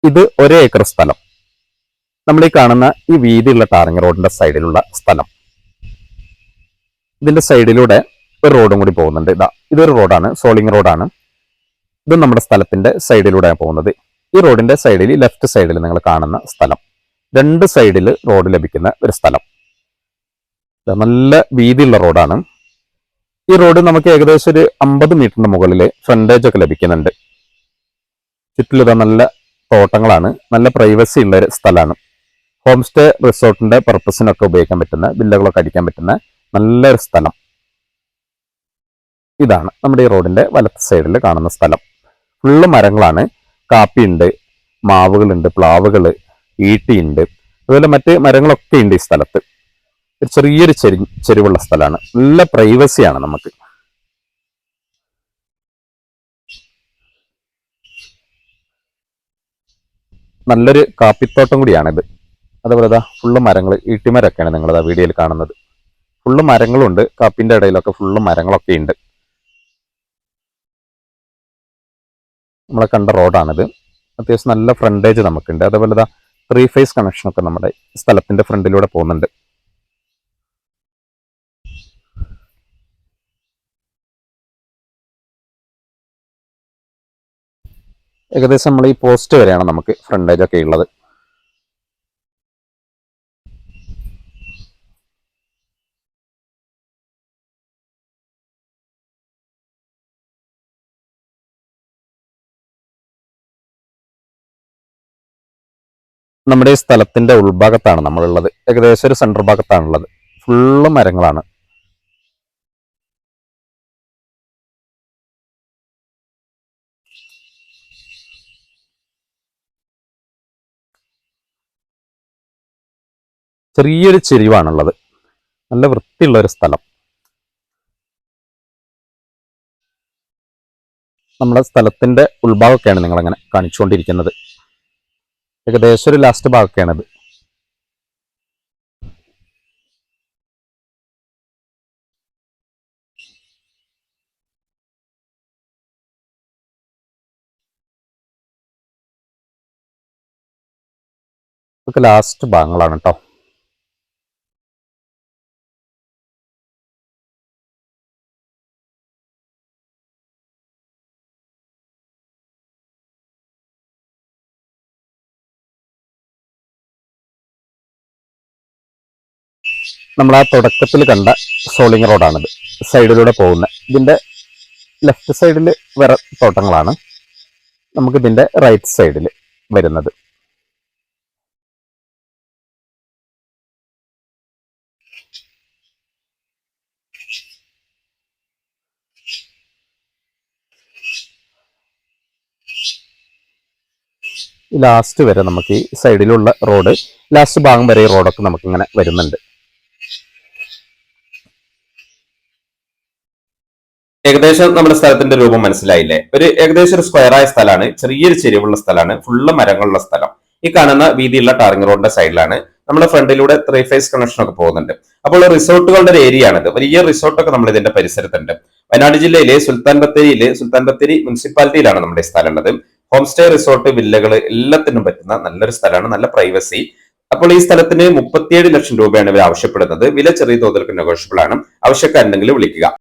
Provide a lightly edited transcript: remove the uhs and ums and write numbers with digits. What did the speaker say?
ഇത് 1 ഏക്കർ സ്ഥലം. നമ്മൾ ഈ കാണുന്ന ഈ വീതിയുള്ള ടാറിങ് റോഡിന്റെ സൈഡിലുള്ള സ്ഥലം. ഇതിന്റെ സൈഡിലൂടെ ഒരു റോഡും കൂടി പോകുന്നുണ്ട്. ഇതൊരു റോഡാണ്, സോളിംഗ് റോഡാണ്. ഇത് നമ്മുടെ സ്ഥലത്തിന്റെ സൈഡിലൂടെയാണ് പോകുന്നത്. ഈ റോഡിന്റെ സൈഡിൽ, ലെഫ്റ്റ് സൈഡിൽ നിങ്ങൾ കാണുന്ന സ്ഥലം, 2 സൈഡിൽ റോഡ് ലഭിക്കുന്ന ഒരു സ്ഥലം. നല്ല വീതിയുള്ള റോഡാണ്. ഈ റോഡ് നമുക്ക് ഏകദേശം ഒരു 50 മീറ്ററിന് മുകളിൽ ഫ്രണ്ടേജ് ഒക്കെ ലഭിക്കുന്നുണ്ട്. ചുറ്റിലും നല്ല തോട്ടങ്ങളാണ്, നല്ല പ്രൈവസി ഉള്ള ഒരു സ്ഥലമാണ്. ഹോം സ്റ്റേ റിസോർട്ടിന്റെ പർപ്പസിനൊക്കെ ഉപയോഗിക്കാൻ പറ്റുന്ന, വില്ലകളൊക്കെ അടിക്കാൻ പറ്റുന്ന നല്ലൊരു സ്ഥലം. ഇതാണ് നമ്മുടെ ഈ റോഡിന്റെ വലത്ത് സൈഡിൽ കാണുന്ന സ്ഥലം. ഫുള്ള് മരങ്ങളാണ്. കാപ്പിയുണ്ട്, മാവുകളുണ്ട്, പ്ലാവുകൾ, ഈട്ടിയുണ്ട്, അതുപോലെ മറ്റ് മരങ്ങളൊക്കെ ഉണ്ട് ഈ സ്ഥലത്ത്. ഒരു ചെറിയൊരു ചെരിവുള്ള സ്ഥലമാണ്. നല്ല പ്രൈവസിയാണ് നമുക്ക്. നല്ലൊരു കാപ്പിത്തോട്ടം കൂടിയാണിത്. അതുപോലെ ഫുള്ള് മരങ്ങൾ, ഈട്ടിമരൊക്കെയാണ് നിങ്ങളത് വീഡിയോയിൽ കാണുന്നത്. ഫുള്ള് മരങ്ങളുണ്ട്. കാപ്പിന്റെ ഇടയിലൊക്കെ ഫുള്ള് മരങ്ങളൊക്കെ ഉണ്ട്. നമ്മളെ കണ്ട റോഡാണിത്. അത്യാവശ്യം നല്ല ഫ്രണ്ടേജ് നമുക്കുണ്ട്. അതുപോലെ 3 ഫേസ് കണക്ഷനൊക്കെ നമ്മുടെ സ്ഥലത്തിന്റെ ഫ്രണ്ടിലൂടെ പോകുന്നുണ്ട്. ഏകദേശം നമ്മൾ ഈ പോസ്റ്റ് വരെയാണ് നമുക്ക് ഫ്രണ്ടേജ് ഒക്കെ ഉള്ളത്. നമ്മുടെ ഈ സ്ഥലത്തിന്റെ ഉൾഭാഗത്താണ് നമ്മളുള്ളത്. ഏകദേശം ഒരു സെൻട്രൽ ഭാഗത്താണുള്ളത്. ഫുള്ള് മരങ്ങളാണ്. ചെറിയൊരു ചെരിവാണുള്ളത്. നല്ല വൃത്തിയുള്ള ഒരു സ്ഥലം. നമ്മുടെ സ്ഥലത്തിന്റെ ഉൾഭാഗമൊക്കെയാണ് നിങ്ങളങ്ങനെ കാണിച്ചുകൊണ്ടിരിക്കുന്നത്. ഏകദേശം ഒരു ലാസ്റ്റ് ഭാഗമൊക്കെയാണിത്. ഇതൊക്കെ ലാസ്റ്റ് ഭാഗങ്ങളാണ് കേട്ടോ. നമ്മൾ ആ തുടക്കത്തിൽ കണ്ട സോളിംഗ് റോഡാണിത്. സൈഡിലൂടെ പോകുന്നത്. ഇതിന്റെ ലെഫ്റ്റ് സൈഡിൽ വേറെ തോട്ടങ്ങളാണ്. നമുക്ക് ഇതിന്റെ റൈറ്റ് സൈഡിൽ വരുന്നത്. ലാസ്റ്റ് വരെ നമുക്ക് ഈ സൈഡിലുള്ള റോഡ്, ലാസ്റ്റ് ഭാഗം വരെ ഈ റോഡൊക്കെ നമുക്ക് ഇങ്ങനെ വരുന്നുണ്ട്. ഏകദേശം നമ്മുടെ സ്ഥലത്തിന്റെ രൂപം മനസ്സിലായില്ലേ? ഏകദേശം ഒരു സ്ക്വയറായ സ്ഥലമാണ്. ചെറിയൊരു ചെരിവുള്ള സ്ഥലമാണ്. ഫുള്ള് മരങ്ങളുള്ള സ്ഥലം. ഈ കാണുന്ന വീതിയുള്ള ടാറിംഗ് റോഡിന്റെ സൈഡിലാണ്. നമ്മുടെ ഫ്രണ്ടിലൂടെ 3 ഫേസ് കണക്ഷൻ ഒക്കെ പോകുന്നുണ്ട്. അപ്പോൾ റിസോർട്ടുകളുടെ ഒരു ഏരിയ ആണിത്. വലിയ റിസോർട്ടൊക്കെ നമ്മൾ ഇതിന്റെ പരിസരത്തുണ്ട്. വയനാട് ജില്ലയിലെ സുൽത്താൻ ബത്തേരി മുനിസിപ്പാലിറ്റിയിലാണ് നമ്മുടെ സ്ഥലം ഉള്ളത്. ഹോം സ്റ്റേ, റിസോർട്ട്, വില്ലകൾ എല്ലാത്തിനും പറ്റുന്ന നല്ലൊരു സ്ഥലമാണ്. നല്ല പ്രൈവസി. അപ്പോൾ ഈ സ്ഥലത്തിന് 37 ലക്ഷം രൂപയാണ് ഇവർ ആവശ്യപ്പെടുന്നത്. വില ചെറിയ തോതിൽ നെഗോഷ്യബിൾ ആണ്. ആവശ്യക്കാരുണ്ടെങ്കിൽ വിളിക്കുക.